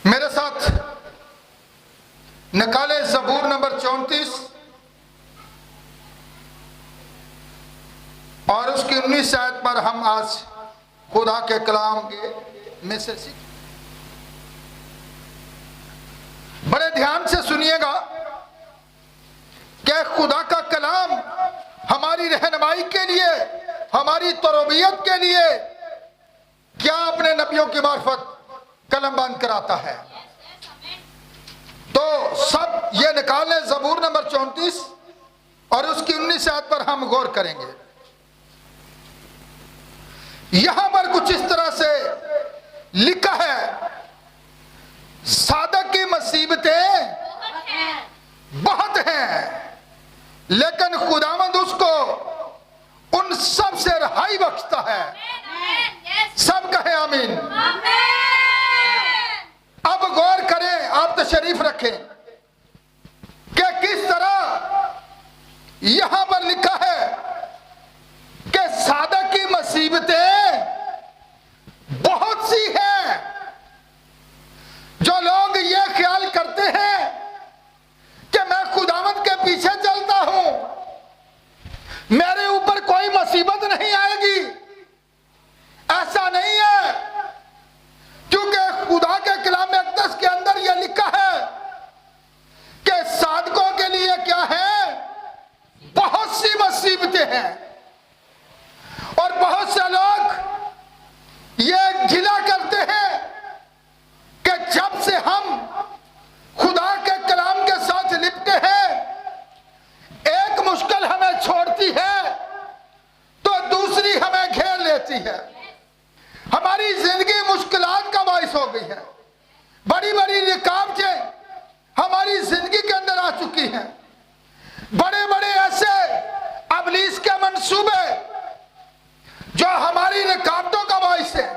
मेरे साथ निकाले ज़बूर नंबर 34 और उसकी 19 आयत पर हम आज खुदा के कलाम में से सीख। बड़े ध्यान से सुनिएगा कि खुदा का कलाम हमारी रहनुमाई के लिए, हमारी तरबियत के लिए क्या अपने नबियों की मार्फत कलमबंद कराता है। तो सब ये निकालें ज़बूर नंबर 34 और उसकी 19 आयत पर हम गौर करेंगे। यहां पर कुछ इस तरह से लिखा है, सादक की मुसीबतें बहुत हैं, लेकिन खुदावंद उसको उन सब से रहाई बख्शता है। सब कहें आमीन। अब गौर करें, आप तशरीफ रखें कि किस तरह यहां पर लिखा है कि सादक की मुसीबतें बहुत सी हैं। जो लोग ये ख्याल करते हैं कि मैं खुदावंद के पीछे चलता हूं, मेरे ऊपर कोई मुसीबत नहीं आएगी, ऐसा नहीं है, क्योंकि खुदा के कलाम अक़दस के अंदर यह लिखा है कि सादकों के लिए क्या है, बहुत सी मुसीबतें हैं। और बहुत से लोग ये गिला करते हैं कि जब से हम खुदा के कलाम के साथ लिपटे हैं, एक मुश्किल हमें छोड़ती है तो दूसरी हमें घेर लेती है। हमारी जिंदगी मुश्किलात का बाइस हो गई है। बड़ी बड़ी रुकावटें हमारी जिंदगी के अंदर आ चुकी हैं। बड़े बड़े ऐसे इब्लीस के मंसूबे जो हमारी रुकावटों का बाइस है।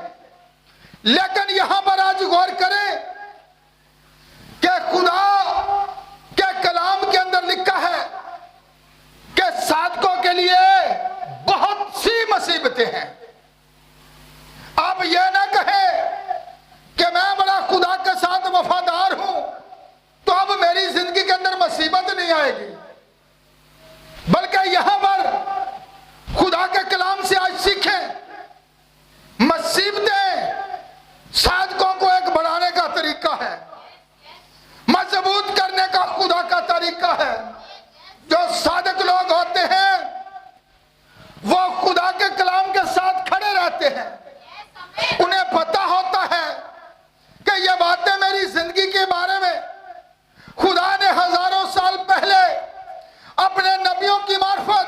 लेकिन यहां पर आज गौर करें कि खुदा के कलाम के अंदर लिखा है कि सादकों के लिए बहुत सी मुसीबतें हैं। आप यह ना कहें कि मैं बड़ा खुदा के साथ वफादार हूं तो अब मेरी जिंदगी के अंदर मुसीबत नहीं आएगी, बल्कि यहां पर खुदा के कलाम से आज सीखें, मुसीबतें सादकों को एक बढ़ाने का तरीका है, मजबूत करने का खुदा का तरीका है। जो सादक लोग होते हैं वो खुदा के कलाम के साथ खड़े रहते हैं। उन्हें पता होता है कि ये बातें मेरी जिंदगी के बारे में खुदा ने हजारों साल पहले अपने नबियों की मार्फत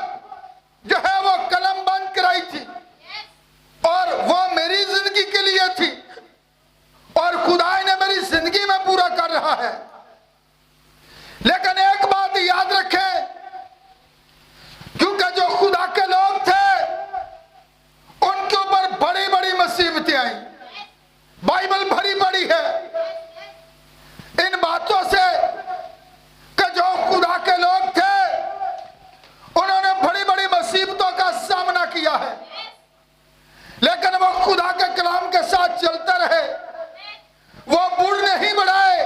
जो है वो कलम बंद कराई थी और वो मेरी जिंदगी के लिए थी और खुदा ने मेरी जिंदगी में पूरा कर रहा है। लेकिन एक बात याद रखें, क्योंकि जो खुदा के लोग थे उनके ऊपर बड़ी बड़ी मुसीबतें आई। बाइबल भरी पड़ी है इन बातों से कि जो खुदा के लोग थे उन्होंने बड़ी बड़ी मुसीबतों का सामना किया है, लेकिन वो खुदा के कलाम के साथ चलते रहे। वो बुढ़ नहीं बढ़ाए,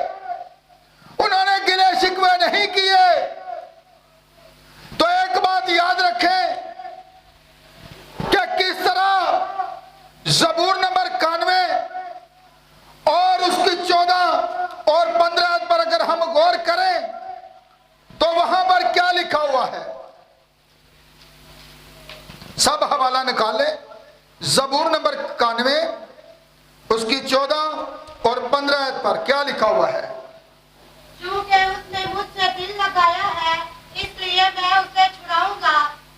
उन्होंने गिले शिकवे नहीं किए। तो एक बात याद रखें कि किस तरह ज़बूर नंबर 91 और उसकी 14 और 15 पर अगर हम गौर करें तो वहां पर क्या लिखा हुआ है। सब हवाला निकाले। ज़बूर नंबर 91 उसकी 14 और 15 पर क्या लिखा हुआ है। क्योंकि उसने मुझसे दिल लगाया है, इसलिए मैं उसे छुड़ाऊंगा,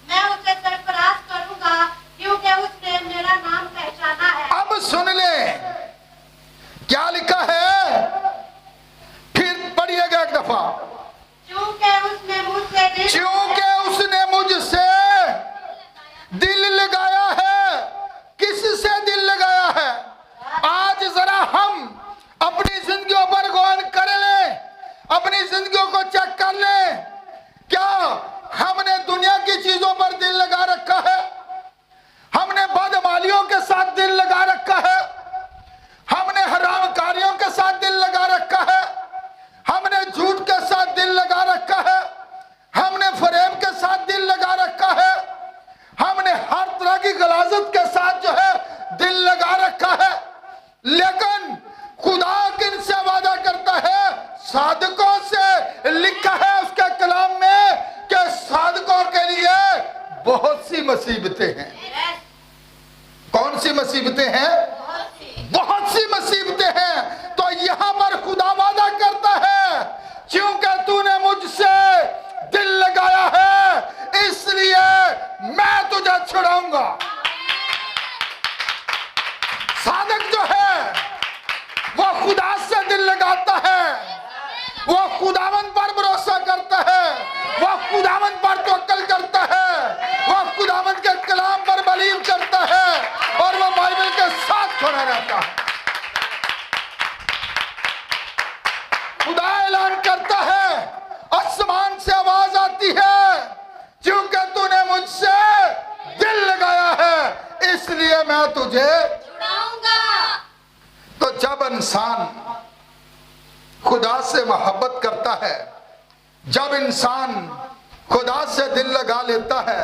मैं उसे सरफराज करूंगा, क्योंकि उसने मेरा नाम पहचाना है। अब सुन ले क्या लिखा है, फिर पढ़िएगा एक दफा। क्योंकि उसने मुझसे दिल लगाया है। किससे दिल लगाया है? आज जरा हम अपनी जिंदगियों पर गौर कर लें, अपनी जिंदगियों को चेक कर लें। क्या हमने दुनिया की चीजों पर दिल लगा रखा है? हमने बदमालियों के साथ दिल लगा रखा है? हमने हरामकारियों के साथ दिल लगा साधकों से लिखा है उसके कलाम में कि साधकों के लिए बहुत सी मुसीबतें हैं। कौन सी मुसीबतें हैं? बहुत सी मुसीबतें हैं। तो यहां पर खुदा वादा करता है, क्योंकि तूने मुझसे दिल लगाया है इसलिए मैं तुझे छुड़ाऊंगा। साधक जो है वो खुदा से दिल लगाता है, वो खुदावन पर भरोसा करता है, वो खुदावन पर तवक्कल करता है, वो खुदावन के कलाम पर बिलीव करता है और वो बाइबल के साथ खड़ा रहता है। खुदा ऐलान करता है, आसमान से आवाज आती है, क्योंकि तूने मुझसे दिल लगाया है इसलिए मैं तुझे छुड़ाऊंगा। तो जब इंसान खुदा से मोहब्बत करता है, जब इंसान खुदा से दिल लगा लेता है,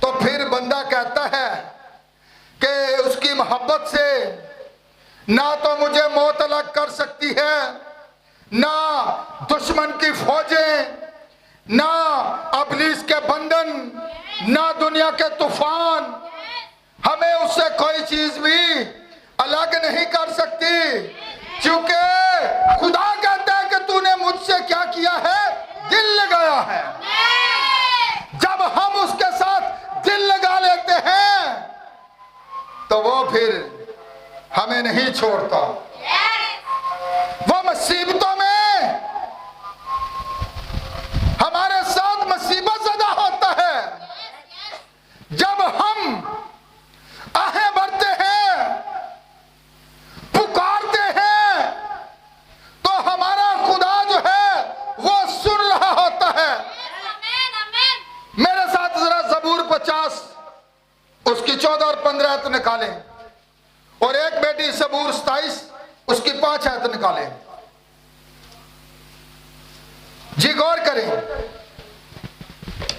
तो फिर बंदा कहता है कि उसकी मोहब्बत से ना तो मुझे मौत अलग कर सकती है, ना दुश्मन की फौजें, ना इब्लीस के बंधन, ना दुनिया के तूफान, हमें उससे कोई चीज भी अलग नहीं कर सकती, क्योंकि खुदा कहता है कि तूने मुझसे क्या किया है? दिल लगाया है। जब हम उसके साथ दिल लगा लेते हैं तो वो फिर हमें नहीं छोड़ता। वो मुसीबतों में हमारे साथ मुसीबत ज़्यादा होता है। जब हम आहें भरते हैं, पुकारते हैं, तो हमारा खुदा जो है वो सुन रहा होता है। मेरे साथ जरा ज़बूर 50 उसकी 14 और 15 आयत निकालें, और एक बेटी ज़बूर 27 उसकी 5 आयत निकालें। जी गौर करें,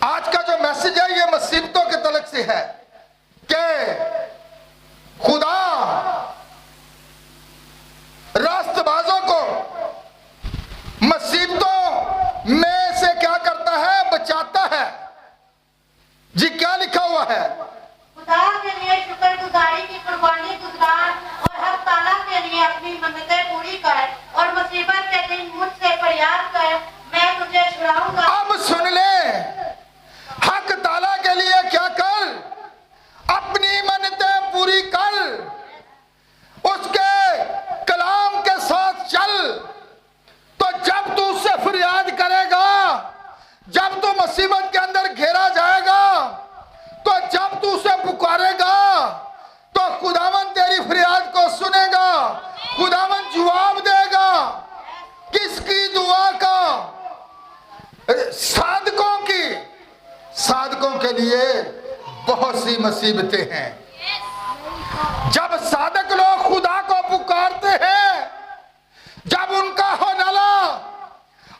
आज का जो मैसेज है ये मुसीबतों के तलक से है कि खुदा रास्तबाजों को मुसीबतों में से क्या करता है? बचाता है। जी क्या लिखा हुआ है? खुदा के लिए शुक्रगुजारी की कुर्बानी गुजार और हर ताला के लिए अपनी मन्नतें पूरी कर, और मुसीबत के दिन मुझसे फरियाद कर, मैं तुझे छुड़ाऊंगा। अब सुन ले, हक ताला के लिए क्या कर? अपनी मन्नतें पूरी कर, उसके कलाम के साथ चल। तो जब तू उससे फरियाद करेगा, जब तू मुसीबत के अंदर घेरा जाएगा, तो जब तू उसे पुकारेगा, तो खुदावन तेरी फरियाद को सुनेगा, खुदावन जवाब देगा। किसकी दुआ का? साधकों के लिए बहुत सी मुसीबतें हैं। जब साधक लोग खुदा को पुकारते हैं, जब उनका होनाला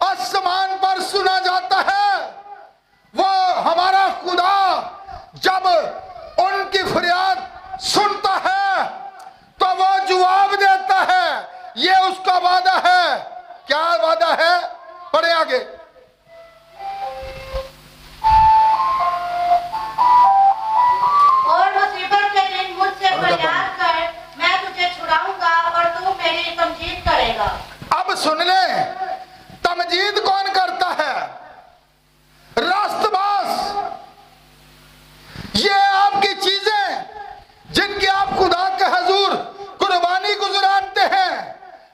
आसमान पर सुना जाता है, वो हमारा खुदा जब उनकी फरियाद सुनता है तो वो जवाब देता है। ये उसका वादा है। क्या वादा है? पढ़े आगे। और मुसीबत के दिन मुझसे फरियाद कर, मैं तुझे छुड़ाऊंगा और तू मेरी तमजीद करेगा। अब सुन ले, तमजीद कौन करता है? रास्तबाज। ये आपकी चीजें जिनकी आप खुदा के हजूर कुर्बानी गुजराते हैं,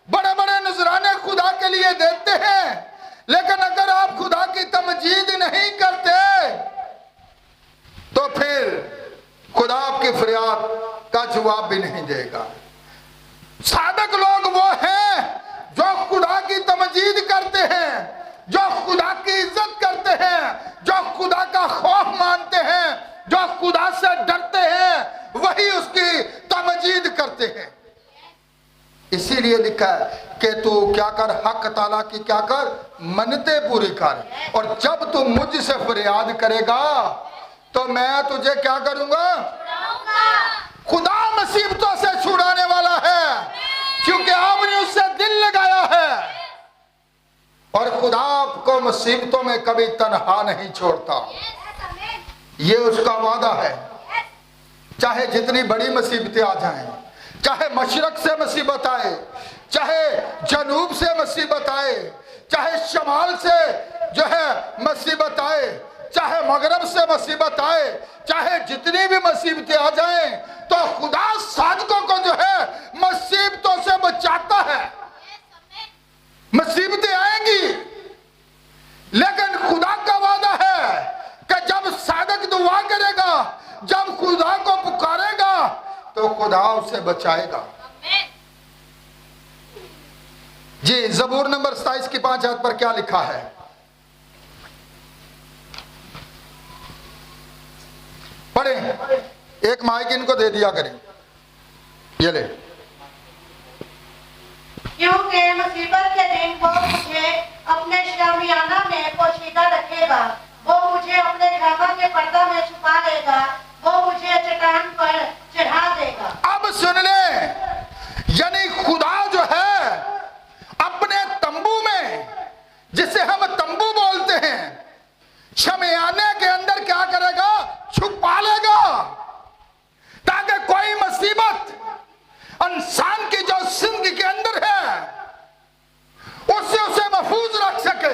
बड़े बड़े नजराने खुदा के लिए देते हैं, लेकिन अगर आप खुदा की तमजीद नहीं करते तो फिर खुदा आपकी फरियाद का जवाब भी नहीं देगा। साधक लोग वो हैं जो खुदा की तमजीद करते हैं, जो खुदा की इज्जत करते हैं, जो खुदा का खौफ मानते हैं, जो खुदा से डरते हैं, वही उसकी तमजीद करते हैं। इसीलिए लिखा है कि तू क्या कर? हक ताला की क्या कर? मन्नतें पूरी कर, और जब तू मुझसे फरियाद करेगा तो मैं तुझे क्या करूंगा? खुदा मुसीबतों से छुड़ाने वाला है, क्योंकि आपने उससे दिल लगाया है। और खुदा आपको मुसीबतों में कभी तन्हा नहीं छोड़ता। ये उसका वादा है। चाहे जितनी बड़ी मुसीबतें आ जाएं, चाहे मशरक से मुसीबत आए, चाहे जनूब से मुसीबत आए, चाहे शमाल से जो है मुसीबत आए, चाहे मगरब से मुसीबत आए, चाहे जितनी भी मुसीबतें आ जाएं, तो खुदा साधकों को जो है मुसीबतों से बचाता है। मुसीबतें आएंगी, लेकिन खुदा का वादा है कि जब साधक दुआ करेगा, जब खुदा को पुकारेगा, तो खुदा उसे बचाएगा। जी, ज़बूर नंबर 27 की 5 आयत पर क्या लिखा है? पढ़े। एक माइक इनको दे दिया करें, ये ले। क्योंकि मुसीबत के दिन वो मुझे अपने शामियाना में पोशीदा रखेगा, वो मुझे अपने खामा के पर्दा में छुपा लेगा, वो मुझे चट्टान पर चढ़ा देगा। अब सुन ले, यानी खुदा जो है अपने तंबू में, जिसे हम तंबू बोलते हैं, शमियाने के अंदर क्या करेगा? छुपा लेगा, ताकि कोई मुसीबत इंसान की जो जिंदगी के अंदर है उससे उसे महफूज रख सके।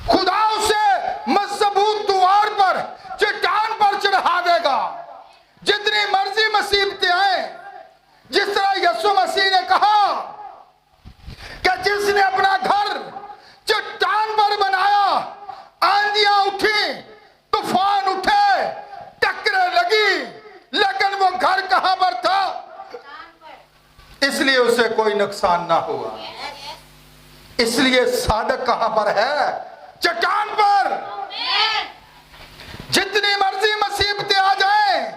खुदा उसे मजबूत द्वार पर, चट्टान पर चढ़ा देगा। जितनी मर्जी मुसीबतें आए, जिस तरह यीशु मसीह ने कहा कि जिसने अपना घर चट्टान पर बनाया, आंधियां उठी, तूफान उठे, टक्करें लगी, लेकिन वो घर कहां पर था? इसलिए उसे कोई नुकसान ना हुआ। इसलिए साधक कहां पर है? चट्टान पर। जितनी मर्जी मुसीबतें आ जाएं,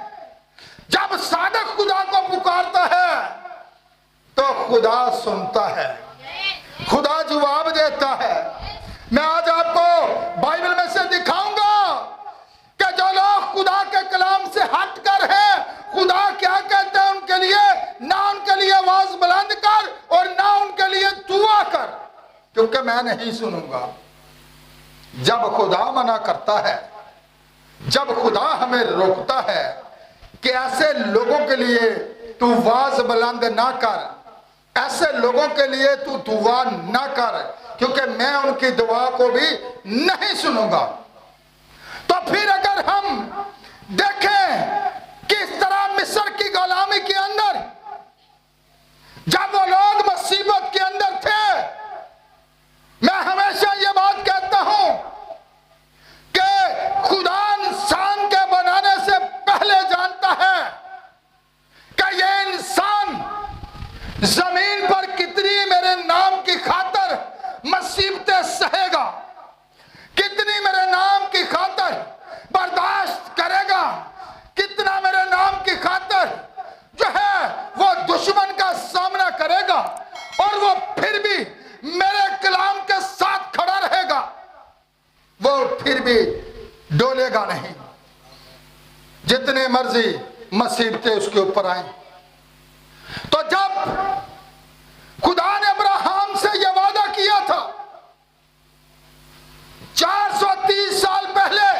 जब साधक खुदा को पुकारता है तो खुदा सुनता है, खुदा जवाब देता है। मैं आज आपको बाइबल में से दिखाऊंगा कि जो लोग खुदा के कलाम से हटकर हैं, खुदा क्या कहता है उनके लिए? ना उनके लिए आवाज बुलंद कर और ना उनके लिए दुआ कर, क्योंकि मैं नहीं सुनूंगा। जब खुदा मना करता है, जब खुदा हमें रोकता है कि ऐसे लोगों के लिए तू आवाज बुलंद ना कर, ऐसे लोगों के लिए तू दुआ ना कर, क्योंकि मैं उनकी दुआ को भी नहीं सुनूंगा। तो फिर अगर हम देखें किस तरह मिस्र की गुलामी के अंदर जब वो लोग मुसीबत के अंदर थे, मैं हमेशा ये बात कहता हूं कि खुदा इंसान के बनाने से पहले जानता है कि ये इंसान जमीन पर कितनी मेरे नाम की खातर मुसीबतें सहेगा, कितनी मेरे नाम की खातर बर्दाश्त करेगा, कितना मेरे नाम की खातर जो है वो दुश्मन का सामना करेगा, और वो फिर भी मेरे कलाम के साथ खड़ा रहेगा, वो फिर भी डोलेगा नहीं। जितने मर्जी मुसीबतें उसके ऊपर आए। तो जब खुदा ने अब्राहम से यह वादा किया था 430 साल पहले,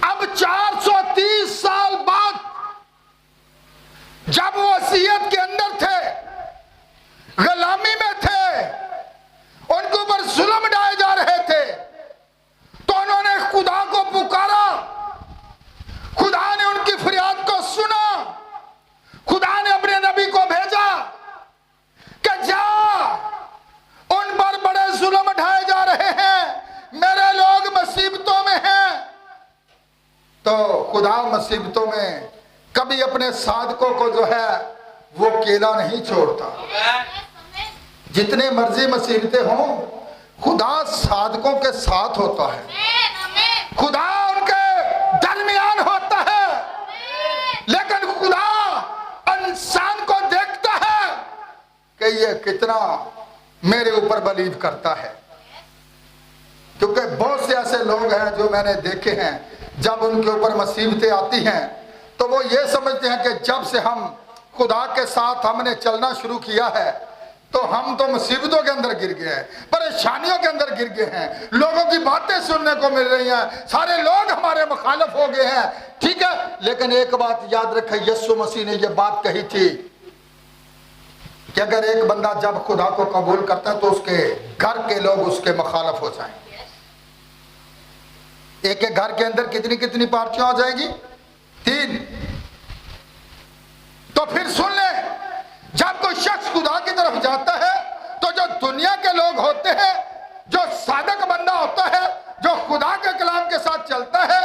अब 430 साल बाद जब वो वसीयत के अंदर थे, गुलामी में थे, उनके ऊपर जुल्म ढाए जा रहे थे, तो उन्होंने खुदा को पुकारा, खुदा ने उनकी फरियाद को सुना, खुदा ने अपने नबी को भेजा कि जा, उन पर बड़े जुल्म ढाए जा रहे हैं, मेरे लोग मुसीबतों में हैं। तो खुदा मुसीबतों में कभी अपने साधकों को जो है वो अकेला नहीं छोड़ता। जितने मर्जी मुसीबतें हों, खुदा साधकों के साथ होता है, खुदा उनके दरमियान होता है। लेकिन खुदा इंसान को देखता है कि ये कितना मेरे ऊपर बिलीव करता है, क्योंकि बहुत से ऐसे लोग हैं जो मैंने देखे हैं, जब उनके ऊपर मुसीबतें आती हैं तो वो ये समझते हैं कि जब से हम खुदा के साथ हमने चलना शुरू किया है तो हम तो मुसीबतों के अंदर गिर गए हैं, परेशानियों के अंदर गिर गए हैं, लोगों की बातें सुनने को मिल रही हैं, सारे लोग हमारे मुखालिफ हो गए हैं। ठीक है, लेकिन एक बात याद रखें, यीशु मसीह ने यह बात कही थी कि अगर एक बंदा जब खुदा को कबूल करता है तो उसके घर के लोग उसके मुखालिफ हो जाएंगे। एक एक घर के अंदर कितनी कितनी पार्टियां हो जाएगी? 3। तो फिर सुन ले, जब कोई शख्स खुदा की तरफ जाता है तो जो दुनिया के लोग होते हैं, जो साधक बंदा होता है, जो खुदा के कलाम के साथ चलता है,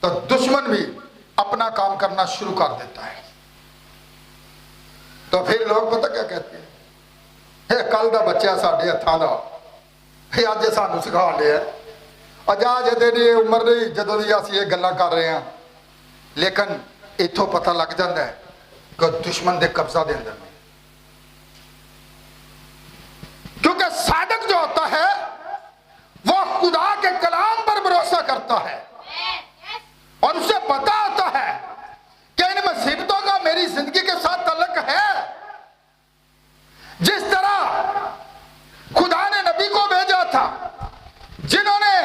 तो दुश्मन भी अपना काम करना शुरू कर देता है। तो फिर लोग पता क्या कहते हैं, हे कल दा बच्चा साडे हत्थां दा, हे अज सानू सिखा लिया, अजाज तेरी उम्र नहीं जदों दी असीं ये गल्लां कर रहे हैं। लेकिन इथों पता लग जाता है कि दुश्मन दे कब्जा दे अंदर में, क्योंकि साधक जो होता है वो खुदा के कलाम पर भरोसा करता है और उसे पता होता है कि इन मुसीबतों का मेरी जिंदगी के साथ ताल्लुक है। जिस तरह खुदा ने नबी को भेजा था, जिन्होंने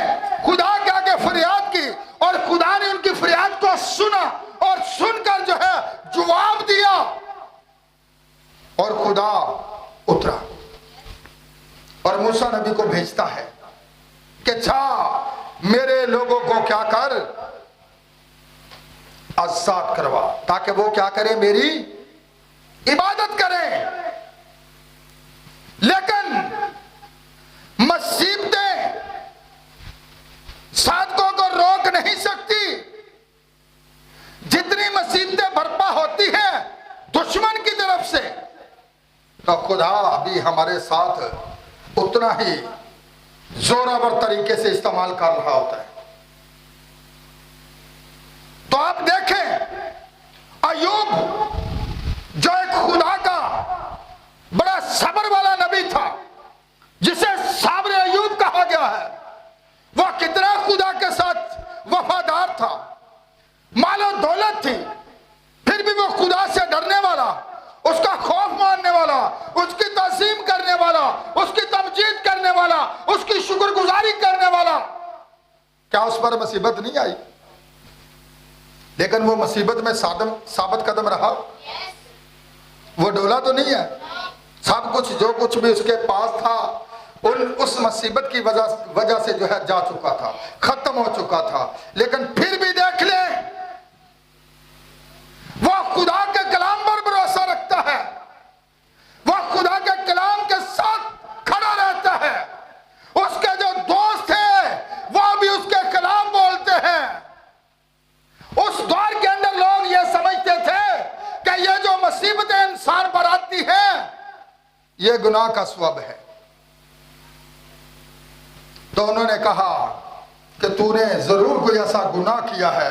खुदा के आगे फरियाद की और खुदा ने उनकी फरियाद को सुना और सुनकर जो है जवाब दिया, और खुदा उतरा और मूसा नबी को भेजता है कि जा मेरे लोगों को क्या कर, आजाद करवा, ताकि वो क्या करें, मेरी इबादत करें। लेकिन मुसीबतें साधकों को रोक नहीं सकती। जितनी मुसीबतें बर्पा होती है दुश्मन की तरफ से, तो खुदा भी हमारे साथ उतना ही जोरावर तरीके से इस्तेमाल कर रहा होता है। तो आप देखें, अय्यूब जो एक खुदा का बड़ा सब्र वाला नबी था, जिसे साबरे अय्यूब कहा गया है, वह कितना खुदा के साथ वफादार था। मालो दौलत थी, फिर भी वो खुदा से डरने वाला, उसका खौफ मानने वाला, उसकी तज़ीम करने वाला, उसकी तमजीद करने वाला, उसकी शुक्रगुजारी करने वाला। क्या उस पर मुसीबत नहीं आई? लेकिन वो मुसीबत में साबित कदम रहा, वो डोला तो नहीं है। सब कुछ जो कुछ भी उसके पास था उस मुसीबत की वजह से जो है जा चुका था, खत्म हो चुका था। लेकिन फिर भी देख ले, वो खुदा के कलाम पर भरोसा रखता है, वो खुदा के कलाम के साथ खड़ा रहता है। उसके जो दोस्त हैं वो भी उसके कलाम बोलते हैं। उस दौर के अंदर लोग ये समझते थे कि ये जो मुसीबतें इंसान पर आती है ये गुनाह का सबब है। तो उन्होंने कहा कि तूने जरूर कोई ऐसा गुनाह किया है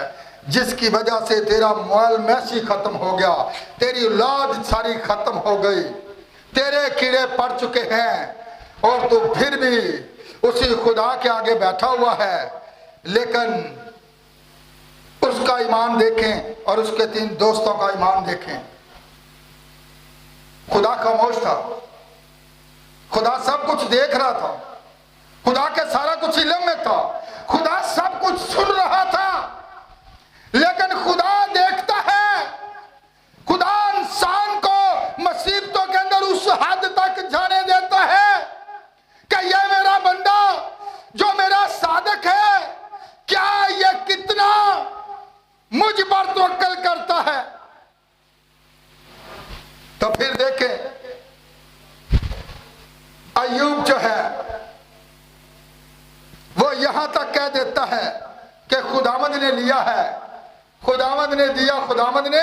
जिसकी वजह से तेरा माल मैशी खत्म हो गया, तेरी औलाद सारी खत्म हो गई, तेरे कीड़े पड़ चुके हैं, और तू फिर भी उसी खुदा के आगे बैठा हुआ है। लेकिन उसका ईमान देखें और उसके 3 दोस्तों का ईमान देखें। खुदा खामोश था, खुदा सब कुछ देख रहा था, खुदा के सारा कुछ इल्म में था, खुदा सब कुछ सुन रहा था। लेकिन खुदा देखता है, खुदा इंसान को मुसीबतों के अंदर उस हद तक जाने देता है कि यह मेरा बंदा जो मेरा साधक है, क्या यह कितना मुझ पर तवक्कल करता है। तो फिर देखें, अय्यूब जो है वो यहां तक कह देता है कि खुदावंद ने लिया है, खुदावंद ने दिया, खुदावंद ने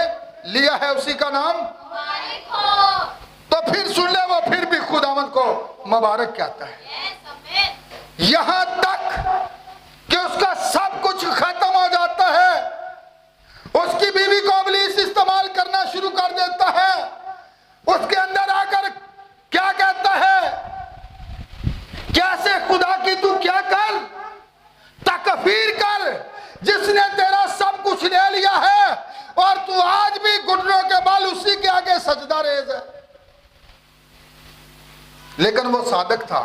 लिया है, उसी का नाम। तो फिर सुन ले, वो फिर भी खुदावंद को मुबारक कहता है, यहां तक कि उसका सब कुछ खत्म हो जाता है। उसकी बीवी को इब्लीस इस्तेमाल करना शुरू कर देता है। उसके अंदर आकर क्या कहता है, कैसे खुदा की तू क्या कर, तकफीर कर, जिसने तेरा सब कुछ ले लिया है और तू आज भी घुटनों के बल उसी के आगे सजदा रेज है। लेकिन वो सादक था।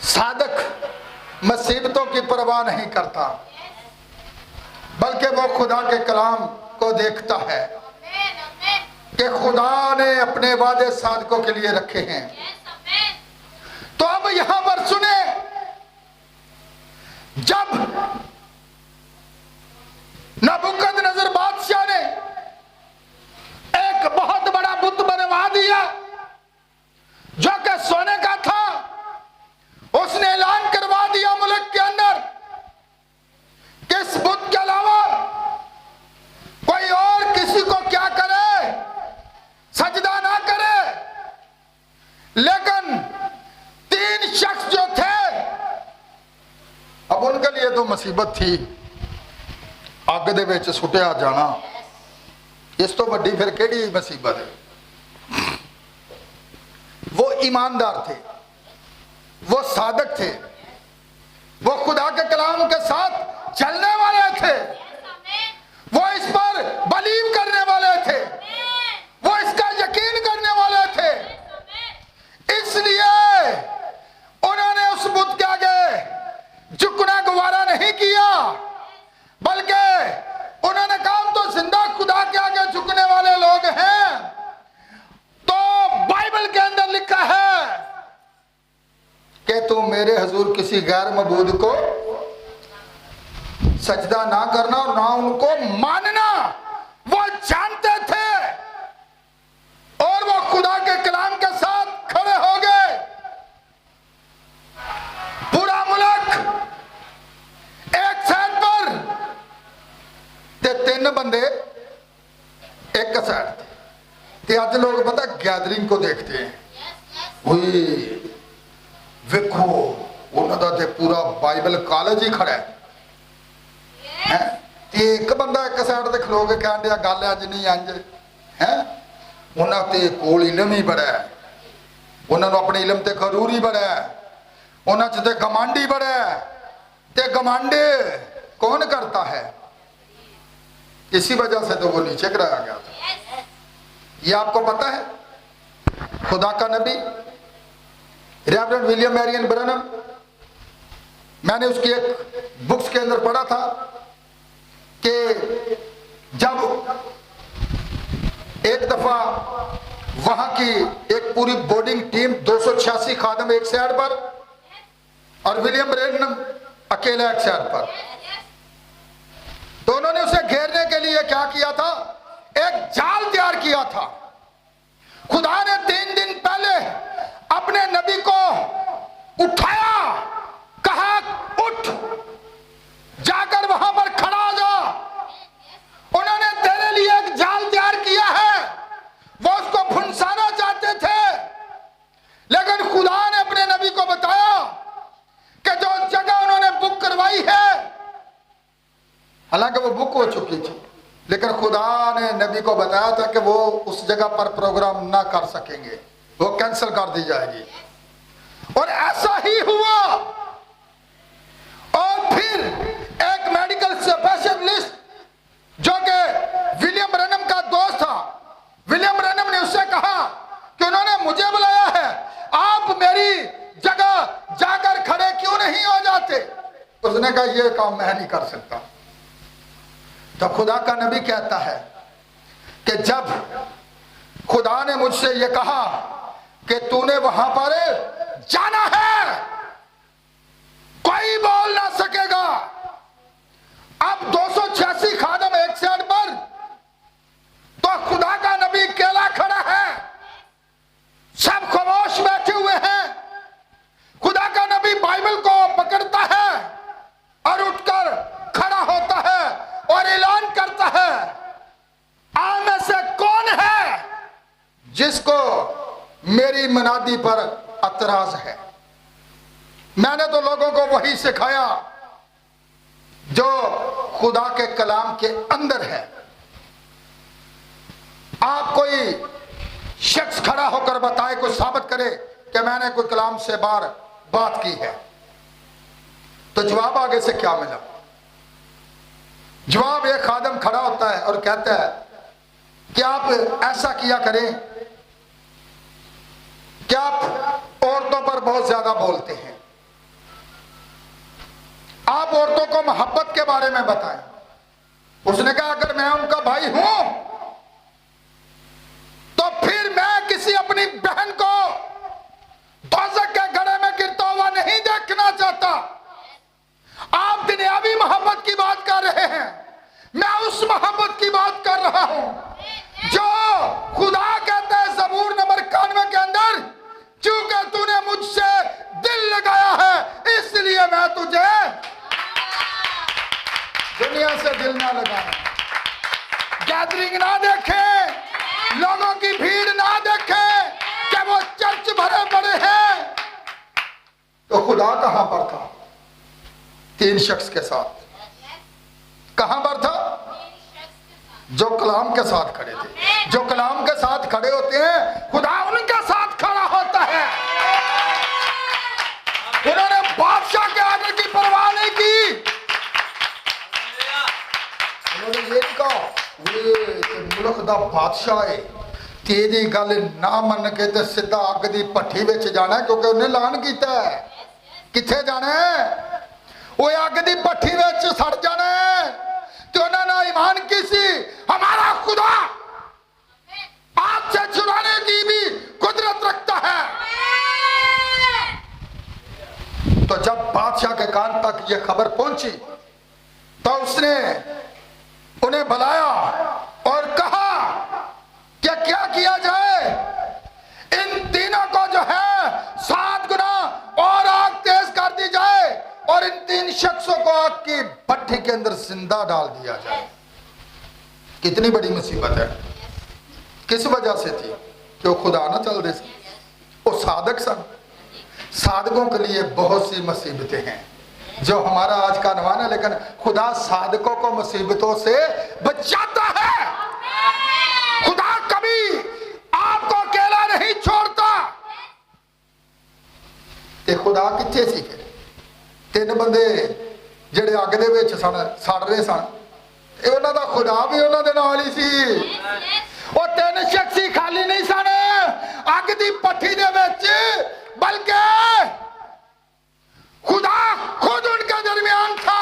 सादक मुसीबतों की परवाह नहीं करता, बल्कि वो खुदा के कलाम को देखता है कि खुदा ने अपने वादे सादकों के लिए रखे हैं। तो अब यहां पर सुने, जब नबूकदनेस्सर बादशाह ने एक बहुत बड़ा बुत बनवा दिया जो कि सोने का था, उसने ऐलान करवा दिया मुल्क के अंदर कि इस बुत के अलावा कोई और किसी को क्या करे, सजदा ना करे। लेकिन 3 शख्स जो थे, अब उनके लिए तो मुसीबत थी अग दे विच सुटिया जाना, इस तो वड्डी फिर केड़ी मुसीबत है। वो ईमानदार थे, वो सादक थे, वो खुदा के कलाम के साथ चलने वाले थे, वो इस पर बिलीव करने वाले थे, वो इसका यकीन करने वाले थे। इसलिए उन्होंने उस बुत के आगे झुकना गवारा नहीं किया, बल्कि उन्होंने कहा तो जिंदा खुदा के आगे झुकने वाले लोग हैं। तो बाइबल के अंदर लिखा है कि तू मेरे हुजूर किसी गैर मबूद को सजदा ना करना और ना उनको मानना। वो जानते थे और वो खुदा के कलाम के साथ खड़े हो गए। पूरा मुल्क एक साइड पर ते 3 बंदे एक साइड थे। आज लोग पता गैदरिंग को देखते हैं, हुई वेखो उन्होंने ते पूरा बाइबल कॉलेज ही खड़ा है। एक बंदा एक साइड ते खलो के कहन दिया गल अज नहीं अंज है। उन्होंने कोल इलम ही बड़ा है, उन्होंने अपने इलम ते गरूर ही बड़ा है, उन्होंने ते घमंड ही बड़ा है। ते घमंड कौन करता है? इसी वजह से तो वो नीचे गिराया गया था। ये आपको पता है, खुदा का नबी रेवरेंड विलियम मैरियन ब्रैनम, मैंने उसकी एक बुक्स के अंदर पढ़ा था कि जब एक दफा वहां की एक पूरी बोर्डिंग टीम 286 खादम एक साइड पर और विलियम ब्रैनम अकेला एक साइड पर, तो उन्होंने उसे घेरने के लिए क्या किया था? एक जाल तैयार किया था। खुदा ने 3 दिन पहले अपने नबी को उठाया, कहा उठ जाकर वहां पर खड़ा हो जा, उन्होंने तेरे लिए एक जाल तैयार किया है। वो उसको फुंसाना चाहते थे, लेकिन खुदा ने अपने नबी को बताया कि जो जगह उन्होंने बुक करवाई है, हालांकि वो बुक हो चुकी थी, लेकिन खुदा ने नबी को बताया था कि वो उस जगह पर प्रोग्राम ना कर सकेंगे, वो कैंसिल कर दी जाएगी। और ऐसा ही हुआ। और फिर एक मेडिकल स्पेशलिस्ट जो कि विलियम ब्रैनम का दोस्त था, विलियम ब्रैनम ने उससे कहा कि उन्होंने मुझे बुलाया है, आप मेरी जगह जाकर खड़े क्यों नहीं हो जाते? उसने कहा यह काम मैं नहीं कर सकता। तो खुदा का नबी कहता है कि जब खुदा ने मुझसे यह कहा कि तूने वहां पर जाना है, कोई बोल ना सकेगा। अब 286 खादम एक साइड पर, तो खुदा का नबी अकेला खड़ा है, सब खामोश बैठे हुए हैं। खुदा का नबी बाइबल को पकड़ता है और उठकर खड़ा होता है और ऐलान करता है, आप में से कौन है जिसको मेरी मनादी पर अतराज है? मैंने तो लोगों को वही सिखाया जो खुदा के कलाम के अंदर है। आप कोई शख्स खड़ा होकर बताए, कोई साबित करे कि मैंने कोई कलाम से बाहर बात की है, तो जवाब आगे से क्या मिला? जवाब एक खादम खड़ा होता है और कहता है कि आप ऐसा किया करें आप औरतों पर बहुत ज्यादा बोलते हैं, आप औरतों को मोहब्बत के बारे में बताएं। उसने कहा अगर मैं उनका भाई हूं तो फिर मैं किसी अपनी बहन को दोज़ख के गड्ढे में गिरता हुआ नहीं देखना चाहता। आप दुनियावी मोहब्बत की बात कर रहे हैं, मैं उस मोहब्बत की बात कर रहा हूं जो खुदा कहते हैं ज़बूर नंबर 91 के अंदर, चूंकि तूने मुझसे दिल लगाया है इसलिए मैं तुझे दुनिया से दिल ना लगाऊं। गैदरिंग ना देखे, लोगों की भीड़ ना देखे कि वो चर्च भरे पड़े हैं, तो खुदा कहां पर था? 3 शख्स के साथ। कहां पर था? जो कलाम के साथ खड़े थे। जो कलाम के साथ खड़े होते हैं खुदा उनके साथ खड़ा होता है। उन्होंने बादशाह के आगे की परवाह नहीं की। उन्होंने ये नहीं कहा मुल्क दा बादशाह है, तेरी गल ना मन के ते सीधा अग दी भट्ठी विच जाना, क्योंकि उन्हें ऐलान किया है किथे जाना है, वो अग दी भट्ठी विच सड़ जाना है। तो उन्होंने ईमान की सी हमारा खुदा आग से छुड़ाने की भी कुदरत रखता है। तो जब बादशाह के कान तक ये खबर पहुंची तो उसने उन्हें बुलाया और कहा कि क्या किया जाए, इन तीनों को जो है 7 गुना और आग तेज कर दी जाए और इन 3 शख्सों को आग की भट्ठी के अंदर जिंदा डाल दिया जाए। कितनी बड़ी मुसीबत है। किस वजह से थी? कि वो खुदा ना चल रहे, वो साधक सन। साधकों के लिए बहुत सी मुसीबतें हैं जो हमारा आज का नवान है, लेकिन खुदा साधकों को मुसीबतों से बचाता है। खुदा कभी आपको अकेला नहीं छोड़ता। ते खुदा किथे सी? 3 बंदे ਜਿਹੜੇ ਅੱਗ ਦੇ ਵਿੱਚ ਸੜ ਰਹੇ ਸਨ, ਇਹ ਉਹਨਾਂ ਦਾ ਖੁਦਾ ਵੀ ਉਹਨਾਂ ਦੇ ਨਾਲ ਹੀ ਸੀ। ਉਹ 3 ਸ਼ਖਸ ਹੀ ਖਾਲੀ ਨਹੀਂ ਸਨ ਅੱਗ ਦੀ ਭੱਠੀ ਦੇ ਵਿੱਚ, बल्कि खुदा खुद उनके दरमियान था।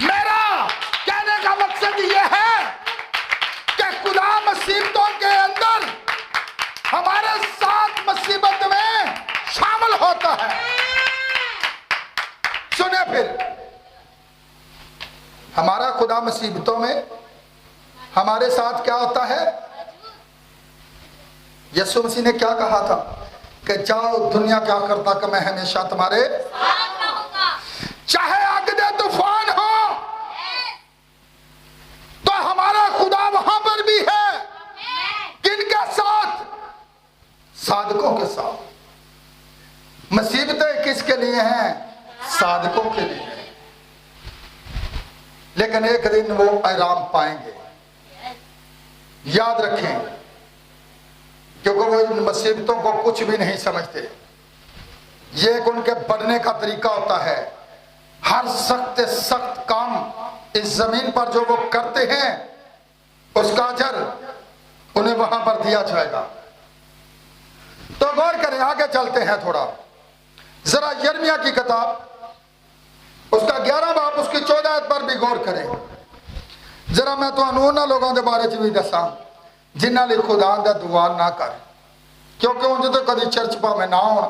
मेरा कहने का मकसद यह है कि खुदा मुसीबतों के अंदर हमारे साथ मुसीबत में शामिल होता है। सुने फिर, हमारा खुदा मुसीबतों में हमारे साथ क्या होता है? यीशु मसीह ने क्या कहा था कि जाओ दुनिया क्या करता कि मैं हमेशा तुम्हारे साथ रहूंगा। चाहे आग दे तूफान हो तो हमारा खुदा वहां पर भी है। किनके साथ? साधकों के साथ। मुसीबतें किसके लिए हैं? साधकों के लिए हैं। लेकिन एक दिन वो आराम पाएंगे, याद रखें, क्योंकि वो इन मुसीबतों को कुछ भी नहीं समझते। ये एक उनके बढ़ने का तरीका होता है। हर सख्त सख्त काम इस जमीन पर जो वो करते हैं उसका अजर उन्हें वहां पर दिया जाएगा। तो गौर करें, आगे चलते हैं थोड़ा, जरा यिर्मयाह की किताब उसका 11 बाब उसकी 14 आयत पर भी गौर करें। जरा मैं तो उन्होंने लोगों के बारे च भी दसा जिन्हां लई खुदा दा दुआ ना कर, क्योंकि उन्हें तो कभी चर्च भावें ना हो,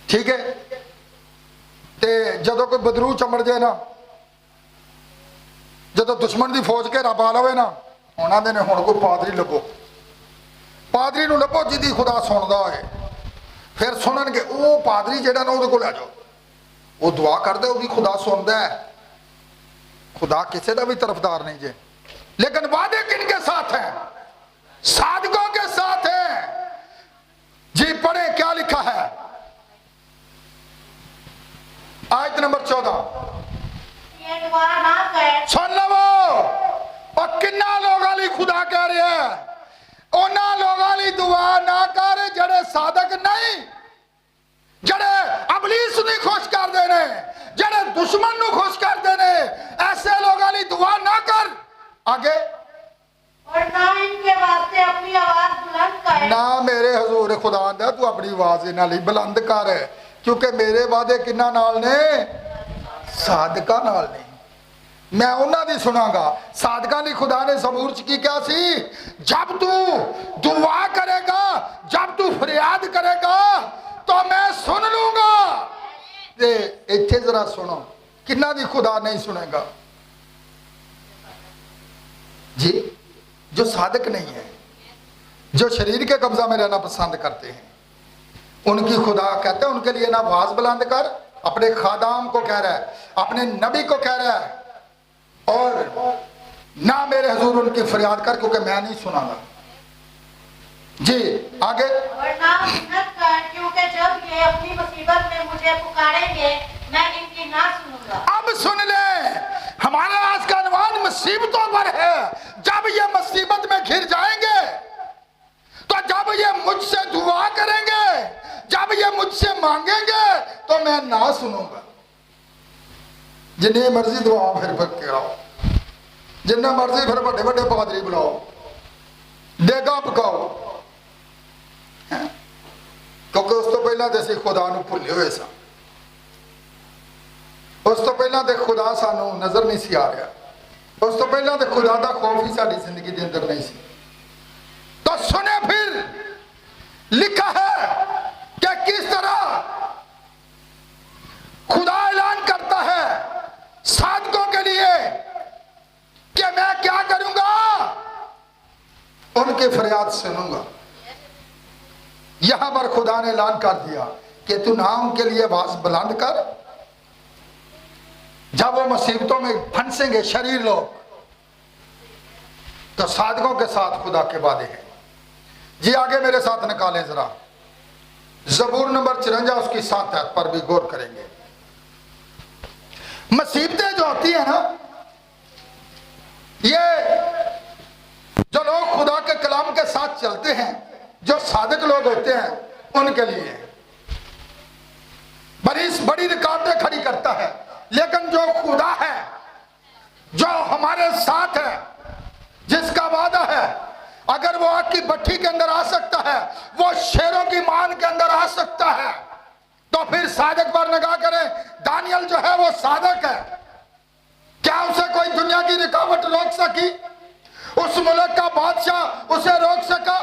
ठीक है, ते जदों कोई बदरू चमड़ जाए ना, जदों दुश्मन की फौज घेरा पा लवे ना, उन्होंने ने हुण कोई पादरी लभो, पादरी नूं लभो जिहदी खुदा सुनदा होए। फिर सुनणगे वो पादरी जिहड़ा ना उहदे कोल आ जाओ, वो दुआ करदे, वो भी खुदा सुनदा है। खुदा किसी का भी तरफदार नहीं जे, लेकिन वादे किनके साथ हैं? साधकों के साथ हैं। जी पढ़े क्या लिखा है, आयत नंबर 14। ये दुआ ना कर। सुन लो, और किन्ना लोगों लिए खुदा कह रहे हैं, उन्होंने लोगों लिए दुआ ना कर जड़े साधक नहीं, जड़े अबलीस नहीं खुश कर देने, जड़े दुश्मन को खुश कर देने, ऐसे लोगों लिए दुआ ना कर। आगे, और ना इनके वास्ते अपनी आवाज ना मेरे हजूर खुदा दा तू अपनी आवाज इन्हां लई बुलंद कर, क्योंकि मेरे वादे किन्ना नाल ने, सादका नाल ने, मैं उन्हां दी सुनांगा। सादका ने खुदा ने ज़बूर च की कहा सी, जब तू दुआ करेगा, जब तू फरियाद करेगा तो मैं सुन लूंगा। ते इत्थे जरा सुनो, किन्ना दी खुदा नहीं सुनेगा जी? जो सादक नहीं है, जो शरीर के कब्जा में रहना पसंद करते हैं, उनकी खुदा कहते हैं उनके लिए ना आवाज बुलंद कर, अपने खादाम को कह रहा है, अपने नबी को कह रहा है, और ना मेरे हुजूर उनकी फरियाद कर, क्योंकि मैं नहीं सुनागा। जी आगे। और ना मिन्नत कर, क्योंकि जब ये अपनी मुसीबत में मुझे पुकारेंगे मैं इनकी ना सुनूंगा। अब सुन ले, हमारा आज का अनुमान मुसीबतों पर है। जब ये मुसीबत में घिर जाएंगे, तो जब ये मुझसे दुआ करेंगे, जब ये मुझसे मांगेंगे, तो मैं ना सुनूंगा। जिन्हें मर्जी दुआ फिर कराओ, जिन्हें मर्जी फिर बड़े बड़े पादरी बुलाओ, देगा पकाओ, क्योंकि उस तो पहला तो असीं खुदा नूं भुल्ले हुए सा। उस तो पहला तो खुदा सानू नजर नहीं सी आ रहा, उस तो पहला तो खुदा का खौफ ही साडी जिंदगी के अंदर नहीं सी। तो सुने फिर लिखा है कि किस तरह खुदा ऐलान करता है साधकों के लिए कि मैं क्या करूंगा, उनकी फरियाद सुनूंगा। यहां पर खुदा ने ऐलान कर दिया कि तू ना उनके लिए आवाज बुलंद कर, जब वो मुसीबतों में फंसेंगे शरीर लोग, तो साधकों के साथ खुदा के वादे हैं। जी आगे मेरे साथ निकालें जरा, ज़बूर नंबर 54 उसकी 7 आयत पर भी गौर करेंगे। मुसीबतें जो होती है ना, ये जो लोग खुदा के कलाम के साथ चलते हैं, जो साधक लोग होते हैं, उनके लिए बड़ी रुकावटें खड़ी करता है। लेकिन जो खुदा है, जो हमारे साथ है, जिसका वादा है, अगर वो आग की भट्टी के अंदर आ सकता है, वो शेरों की मान के अंदर आ सकता है, तो फिर साधक पर निगाह करें। दानियल जो है वो साधक है, क्या उसे कोई दुनिया की रुकावट रोक सकी? उस मुल्क का बादशाह उसे रोक सका?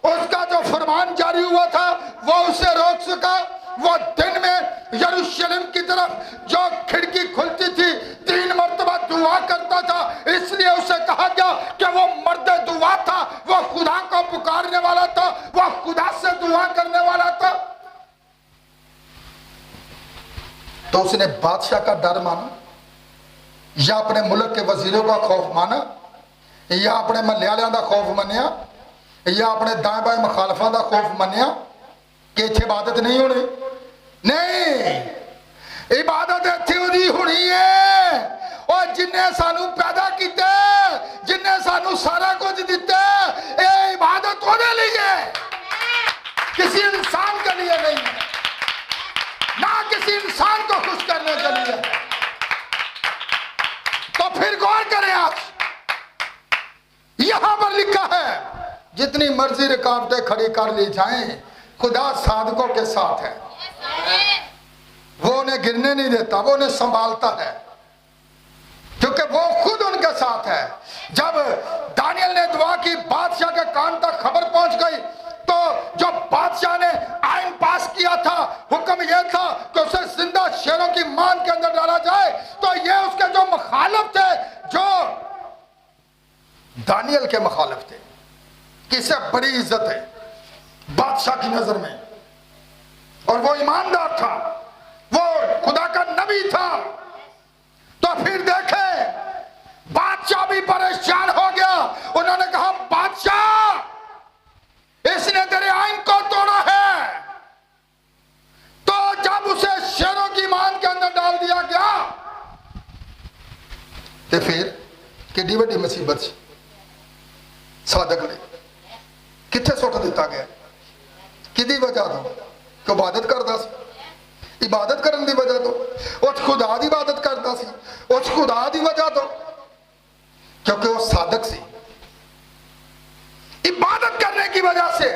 उसका जो फरमान जारी हुआ था वो उसे रोक सका? वो दिन में यरूशलेम की तरफ जो खिड़की खुलती थी 3 मरतबा दुआ करता था, इसलिए उसे कहा गया कि वो मर्द दुआ था, वो खुदा को पुकारने वाला था, वो खुदा से दुआ करने वाला था। तो उसने बादशाह का डर माना, या अपने मुल्क के वजीरों का खौफ माना, या अपने महल्ले का खौफ मनिया, या अपने दाएं बाएं मुखालफा का खौफ मनिया कि इत्थे इबादत नहीं होनी? नहीं, इबादत इत्थे उहदी होनी है और जिन्हें सानू पैदा किया, जिन्हें सानू सारा कुछ दिता, ये इबादत होने लिए है, किसी इंसान के लिए नहीं है, ना किसी इंसान को खुश करने के लिए। तो फिर गौर करें आप, यहां पर लिखा है जितनी मर्जी रुकावटें खड़ी कर ली जाएं, खुदा साधकों के साथ है। वो उन्हें गिरने नहीं देता, वो उन्हें संभालता है, क्योंकि वो खुद उनके साथ है। जब दानियल ने दुआ की, बादशाह के कान तक खबर पहुंच गई, तो जो बादशाह ने आइन पास किया था, हुक्म यह था कि उसे जिंदा शेरों की मान के अंदर डाला जाए, तो ये उसके जो मुखालिफ थे, जो दानियल के मुखालिफ थे, किसे बड़ी इज्जत है बादशाह की नजर में, और वो ईमानदार था, वो खुदा का नबी था। तो फिर देखे बादशाह भी परेशान हो गया। उन्होंने कहा, बादशाह इसने तेरे आइन को तोड़ा है। तो जब उसे शेरों की मान के अंदर डाल दिया गया, तो फिर कितनी बड़ी मुसीबत साधक ने किथे सुट दिता गया? किदी वजह तो कि इबादत करता सी, इबादत करने की वजह तो, उस खुदा की इबादत करता सी, उस खुदा की वजह तो, क्योंकि वो साधक सी। इबादत करने की वजह से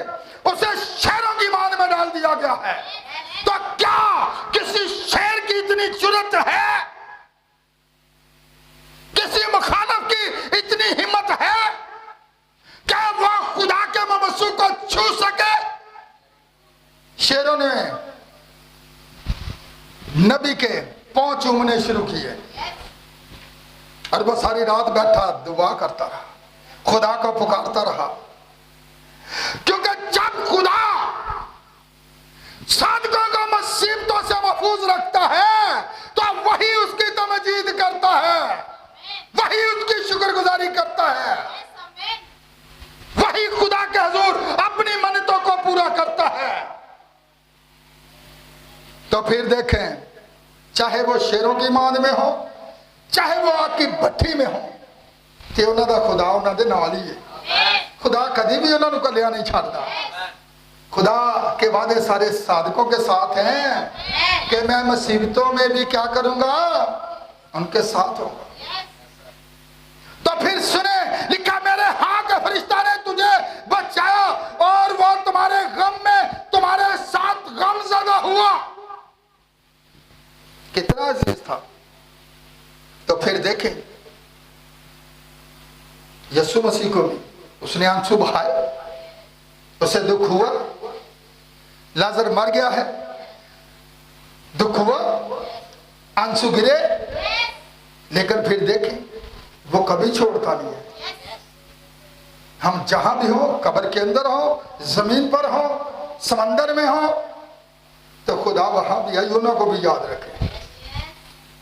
नबी के पांव चूमने शुरू किए और वो सारी रात बैठा दुआ करता रहा, खुदा को पुकारता रहा। क्योंकि जब खुदा साधकों को मुसीबतों से महफूज रखता है तो वही उसकी तमजीद करता है, वही उसकी शुक्रगुजारी करता है, वही खुदा के हुजूर अपनी मन्नतों को पूरा करता है। तो फिर देखें, चाहे वो शेरों की मांद में हो, चाहे वो आपकी भट्ठी में हो, कि उन्होंने खुदा उन्होंने नाल ही है। खुदा कभी भी उन्होंने कलिया नहीं छाड़ता। खुदा के वादे सारे साधकों के साथ हैं कि मैं मुसीबतों में भी क्या करूंगा, उनके साथ होगा। तो फिर सुने, लिखा मेरे हाँ के फरिश्ता ने तुझे बचाया और वो तुम्हारे गम में तुम्हारे साथ गमज़दा हुआ। कितना अजीज था। तो फिर देखें, यीशु मसीह को भी उसने आंसू बहाए, उसे दुख हुआ, लाजर मर गया है, दुख हुआ, आंसू गिरे, लेकिन फिर देखें वो कभी छोड़ता नहीं है। हम जहां भी हो, कब्र के अंदर हो, जमीन पर हो, समंदर में हो, तो खुदा वहां भी है, यूना को भी याद रखे।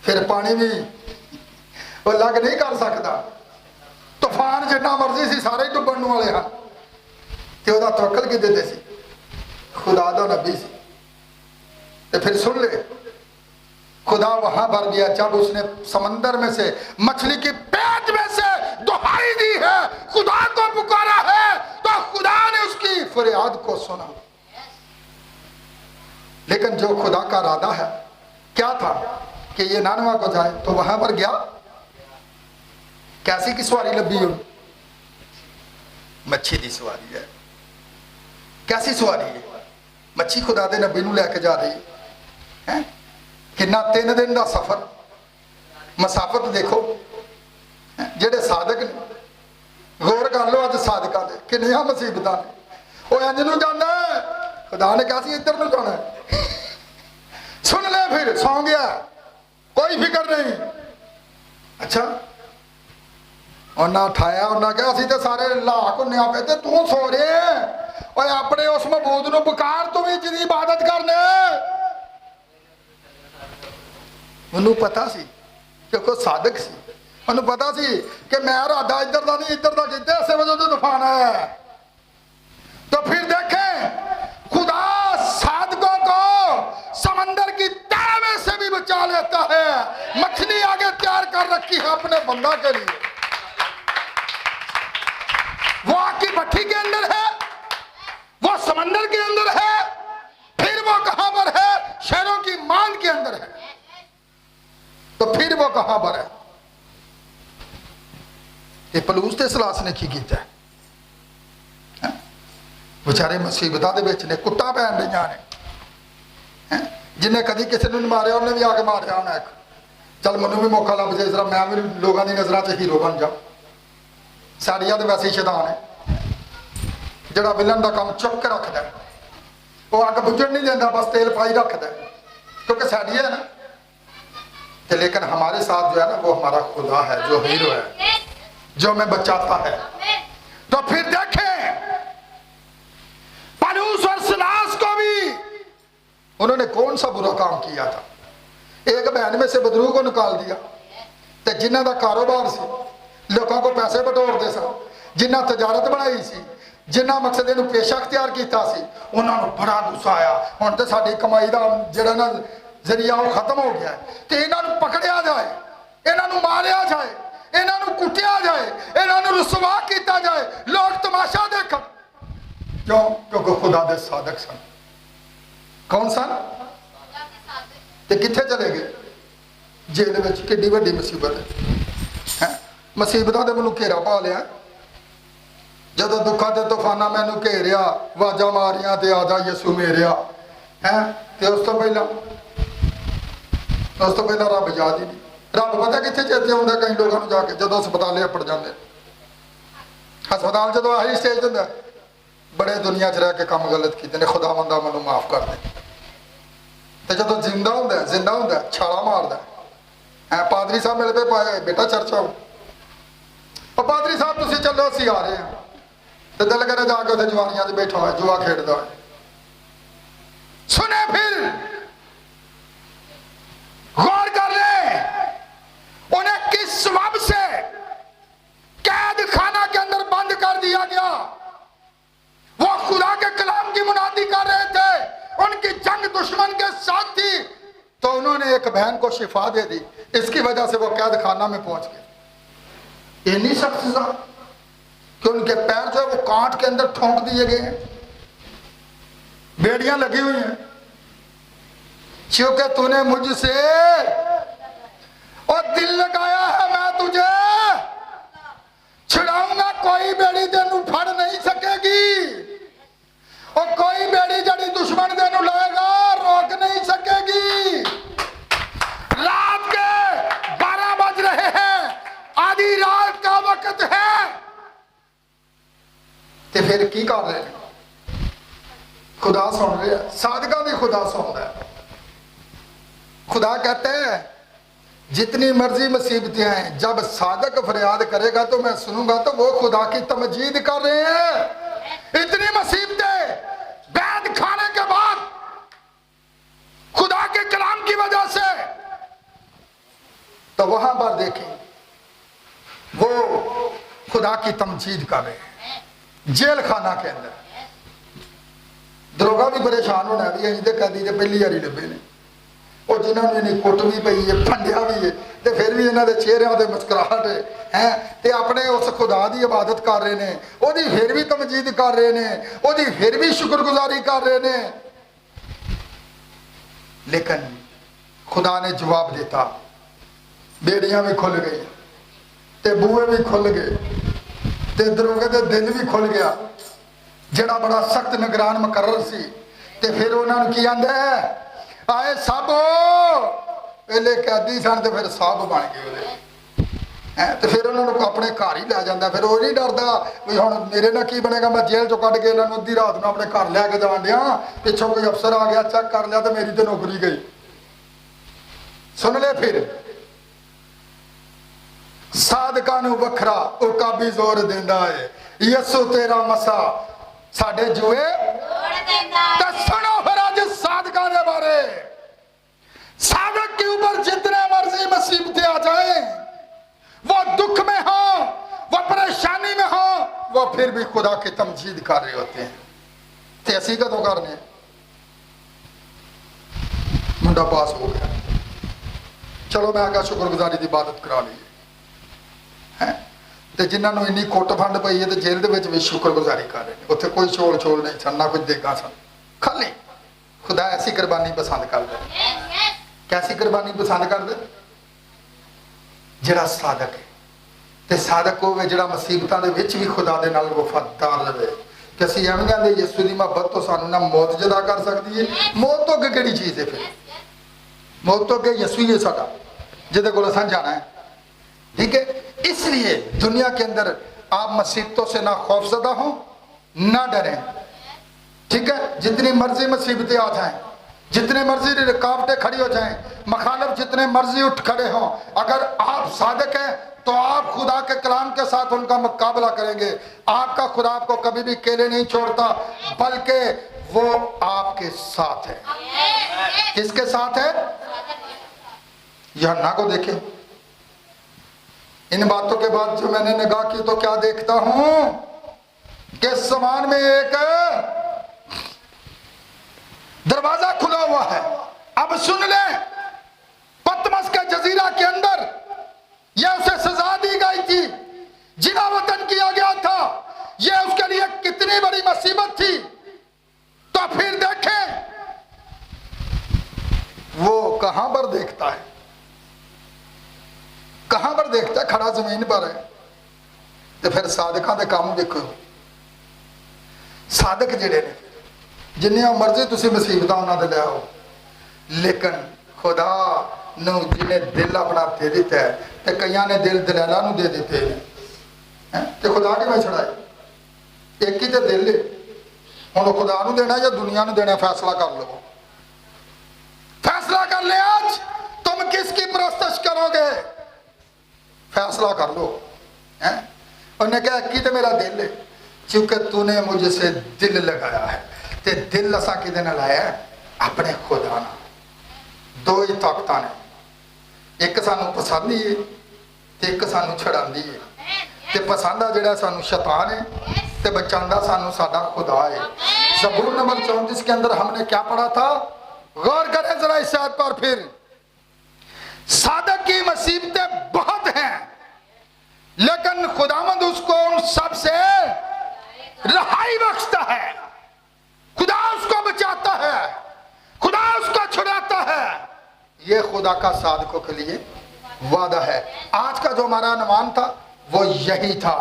फिर पानी भी वो लग नहीं कर सकता, तूफान जिन्ना मर्जी सी सारे ही डुबन वाले हैं, ते ओदा तवक्कल किदे ते सी, खुदा दा नबी सी। ते फिर सुन ले, खुदा वहां भर गया जब उसने समंदर में से, मछली की पेट में से दुहाई दी है, खुदा को पुकारा है, तो खुदा ने उसकी फरियाद को सुना। लेकिन जो खुदा का इरादा है क्या था कि ये नानवा को जाए, तो वहां पर गया। कैसी की सवारी लभी उन, मच्छी की सवारी है। कैसी सवारी है, मच्छी खुदा दे नबी नूं लैके जा रही है। किन्ना 3 दिन का सफर, मसाफत देखो। जेडे साधक ने, गौर कर लो अज साधकों के किन्नियां मुसीबतां ने। वो इंज नूं जांदा है, खुदा ने कहा सी इधर नूं जाना है। सुन ले, फिर सौ गया, कोई फिक्र नहीं। अच्छा, उन्हें उठाया, उन्हें कहा असीं ते सारे लाख हुन्ने पे, ते तू सो रहे और अपने उस मबूद नूं पुकार, तू भी जिहदी इबादत करने। उन्होंने पता सी क्योंकि साधक सी, उन्होंने पता सी कि मैं इरादा इधर का नहीं इधर का किया, इस वजह से तूफान है। तो फिर देखें, खुदा साधकों को समंदर की तह में से भी बचा लेता है। मछली आगे तैयार कर रखी है अपने बंदा के लिए। वो आग की भट्टी के अंदर है, वो समंदर के अंदर है, फिर वो कहां पर है, शेरों की मांद के अंदर है। तो फिर वो कहां पर है, ये पलूस ते सलास ने की किया है। बेचारे मुसीबतां दे विच ने, कुट्टा पैन रहीआं ने। जिन्हें कदी किसी ने मारिया उन्हें भी आके मारिया होना। एक चल मैनू भी मौका लभ जाए, जरा मैं भी लोगों की नजरों च हीरो बन जाऊं। साड़िया तो वैसे ही शैतान है, जड़ा विलन का काम चुप के रखता है। वो अग बुझन नहीं देता, बस तेल पाई रखता है, क्योंकि साड़िया है ना। तो लेकिन हमारे साथ जो है ना, वो हमारा खुदा है, जो हीरो है, जो हमें बचाता है। तो फिर देखें, पलूस और सिलास को भी उन्होंने कौन सा बुरा काम किया था। एक बहन में से बदरू को निकाल दिया, तो जिन्हों का कारोबार सी, लोगों को पैसे बटोरते सन, जिन्हें तजारत बनाई सी, जिन्हें मकसद इन्हू पेशा अख्तियार किया सी, उन्होंने बड़ा गुस्सा आया। हुण तो साडी कमाई का जिहड़ा ना जरिया वो खत्म हो गया है, तो इन्हों पकड़िया जाए, इन्हों मारिया जाए, इन्हों कुटिया जाए, इन्हों रुसवा किया जाए, लोग तमाशा देख। क्यों? क्योंकि खुदा दे साधक सन। कौन सन? ते कित्थे चले गए? जेल में। किड्डी वड्डी मुसीबत है। मुसीबतां दे मैनूं घेरा पा लिया। जदों दुखों के तूफाना मैनूं घेरिया, आवाज़ां मारियां ते आ जा यसू मेरिया है। ते उस तो पहला रब याद ही नहीं। रब पता कितने चेते आता कई लोगों को जाके, जो हस्पताल अपड़ जाते। हस्पताल जो आही स्टेज होंगे, बड़े दुनिया च रह के काम गलत किए ने, खुदा बंदा मैनू माफ कर दे। तो जो जिंदा होंदा छाला मारदा है। पादरी साहब मिल पे पाए बेटा चर्च आओ, पादरी साहब तुसी चलो असी आ रहे हैं, तो दिल करे जाके उसे जवानियां से बैठा हुआ जुआ खेड़दा है। सुने फिर गौर कर ले, उन्हें किस सबब से कैद खाना के अंदर बंद कर दिया गया। वो खुदा के कलाम की मुनादी कर रहे थे, उनकी जंग दुश्मन के साथ थी, तो उन्होंने एक बहन को शिफा दे दी, इसकी वजह से वो कैद खाना में पहुंच गए। इतनी सख्त सजा कि उनके पैर जो है वो कांट के अंदर ठोंक दिए गए हैं, बेड़ियां लगी हुई हैं, क्योंकि तूने मुझसे और दिल लगाया है, मैं तुझे छिड़ाऊंगा, कोई बेड़ी तेनू फड़ नहीं सकेगी, और कोई बेड़ी जड़ी दुश्मन तेनू लाएगा रोक नहीं सकेगी। रात के 12 बज रहे हैं, आधी रात का वक्त है, ते फिर की कर रहे हैं? खुदा सुन रहे हैं, सादका भी खुदा सुनता है। खुदा कहते हैं जितनी मर्जी मुसीबतें हैं, जब सादक फरियाद करेगा तो मैं सुनूंगा, तो वो खुदा की तमजीद कर रहे हैं। इतनी मुसीबतें बैद खाने के बाद खुदा के कलाम की वजह से, तो वहां पर देखें वो खुदा की तमजीद कर रहे हैं। जेल खाना के अंदर दरोगा भी परेशान होना भी अं तो कैदी जो पहली बारी लभे ने, और जिन्होंने इन्नी कुट भी पई है, फंडिया भी है, तो फिर भी इन्होंने चेहरों से मुस्कुराहट है, तो अपने उस खुदा की इबादत कर रहे हैं, ओदी फिर भी तमजीद कर रहे हैं, ओदी फिर भी शुक्रगुजारी कर रहे हैं। लेकिन खुदा ने जवाब दिता, बेड़ियां भी खुल गई, ते बूहे भी खुल गए, ते दरोगे का दिल भी खुल गया, जड़ा बड़ा सख्त निगरान मुकर्रर सी। ते फिर उन्होंने की आंदा है, आए साबो, पहले कैदी सन तो फिर साहब बन गए, तो फिर उन्होंने अपने घर ही लै जाता। फिर वो नहीं डरता भी हुण मेरे ना की बनेगा, मैं जेल चो कढ़ के इन्होंने अद्धी रात में अपने घर लैके जान दिया, पिछों कोई अफसर आ गया चेक कर लिया तो मेरी तो नौकरी गई। सुन ले फिर सादका नूं वखरा उकाबी जोर देंदा है, यसु तेरा मसा साडे जुए तो सुनो फिर आज सादका दे बारे। सादक के ऊपर जितने मर्जी मुसीबतें आ जाए, वो दुख में हो, वो परेशानी में हो, वो फिर भी खुदा की तमजीद कर रहे होते हैं। ते असी कदों करने? मुंडा पास हो गया, चलो मैं आगा शुक्रगुजारी की इबादत करा ली है, तो जिन्होंने इन्नी कुट फंड पई है, तो जेल के भी शुक्रगुजारी कर रहे हैं, उत्थे कोई छोल छोल नहीं सन, ना कुछ देगा सन, खाली खुदा ऐसी कुर्बानी पसंद कर दे। कैसी कुर्बानी पसंद कर दे? जिहड़ा सादक है, ते सादक होवे जिहड़ा मुसीबतां दे विच भी खुदा दे नाल वफादार रहे। कि असीं एवें कहंदे यीशु दी मुहब्बत तो सानू ना मौत जदा कर सकती है, मौत तो अगे किहड़ी चीज़ है? फिर मौत तो अगे यीशु ही है साडा, जिहदे कोल असां जाना है। ठीक है, इसलिए दुनिया के अंदर आप मुसीबतों से ना खौफजदा हो ना डरें। ठीक है, जितनी मर्जी मुसीबतें आ जाएं, जितने मर्जी रुकावटें खड़ी हो जाएं, मखालफ जितने मर्जी उठ खड़े हों, अगर आप सादक हैं तो आप खुदा के कलाम के साथ उनका मुकाबला करेंगे। आपका खुदा आपको कभी भी अकेले नहीं छोड़ता, बल्कि वो आपके साथ है। किसके साथ है? यूहन्ना को देखें। इन बातों के बाद जो मैंने निगाह की तो क्या देखता हूं कि समान में एक दरवाजा खुला हुआ है। अब सुन ले, पतमस के जजीरा के अंदर यह उसे सजा दी गई थी, जिना वतन किया गया था, यह उसके लिए कितनी बड़ी मुसीबत थी। तो फिर देखें वो कहां पर देखता है, कहां पर देखता है? खड़ा जमीन पर है। तो फिर सादकां दे काम देखो। सादक जिहड़े ने जिन्नियां मर्जी तुसीं मुसीबतां उन्हां दे लै आओ, लेकिन खुदा नूं जिन्हें दिल अपना दे दिता है, तो कईयां ने दिल दलैला नूं दे दिते हैं, तो खुदा किवें छड़ाए? एक ही तो दिल है, हुण खुदा नूं देना या दुनिया नूं देना? फैसला कर लो, फैसला कर ले आज, तुम किसकी परस्तिश करोगे, फैसला कर लो। हैं? उन्होंने कहा कि तो मेरा दिल है, क्योंकि तूने मुझसे दिल लगाया है। ते दिल असा किदे नाल लाया है? अपने खुदा नाल। दो ही ताकत ने, एक सानू पसंद ही है ते एक सानू छड़ांदी है। ते पसंद जिहड़ा सानू शैतान है ते बचांदा सानू साडा खुदा है। ज़बूर नंबर 34 के अंदर हमने क्या पढ़ा था? गौर करें जरा इस आयत पर फिर। सादक की मुसीबतें बहुत हैं, लेकिन खुदावंद उसको उन सब से रहाई बख्शता है। खुदा उसको बचाता है, खुदा उसको छुड़ाता है। यह खुदा का साधकों के लिए वादा है। आज का जो हमारा अनुमान था वो यही था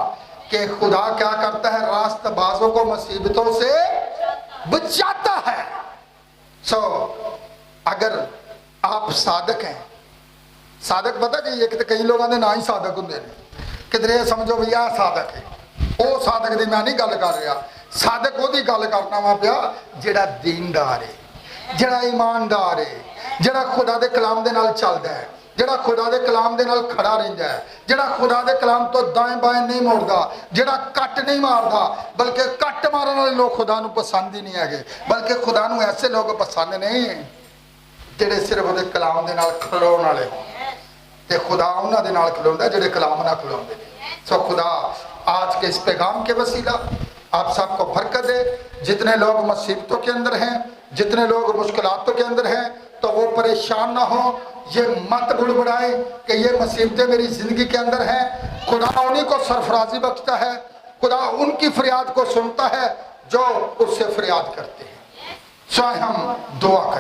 कि खुदा क्या करता है? रास्तबाजों को मुसीबतों से बचाता है। अगर आप साधक हैं, साधक पता कि एक तो कई लोगों के ना ही साधक होंगे ने, किधरे समझो भी आ साधक है, वो साधक की मैं नहीं गल कर रहा। साधक वो गल करना वा पिया जिहड़ा दीनदार है, जिहड़ा ईमानदार है, जिहड़ा खुदा दे कलाम दे नाल चलदा है, जिहड़ा खुदा दे कलाम दे नाल खड़ा रहिंदा है, जिहड़ा खुदा दे कलाम तो दाएं बाएं नहीं मुड़दा, जिहड़ा कट नहीं मारदा। बल्कि कट मारन वाले लोग खुदा नूं पसंद ही नहीं है, बल्कि खुदा नूं ऐसे लोग पसंद नहीं जिहड़े सिर्फ उहदे कलाम दे नाल खलोण वाले होण। ते खुदा उन्हां दे नाल खलोंदा जिहड़े कलाम नाल खलोंदे ने। खुदा आज के इस पैगाम के वसीला आप सबको बरकत दे। जितने लोग मुसीबतों के अंदर हैं, जितने लोग मुश्किलातों के अंदर हैं, तो वो परेशान ना हो, ये मत बुड़बुड़ाए कि ये मुसीबतें मेरी जिंदगी के अंदर हैं। खुदा उन्हीं को सरफराजी बख्शता है, खुदा उनकी फरियाद को सुनता है जो उससे फरियाद करते हैं। हम दुआ करें।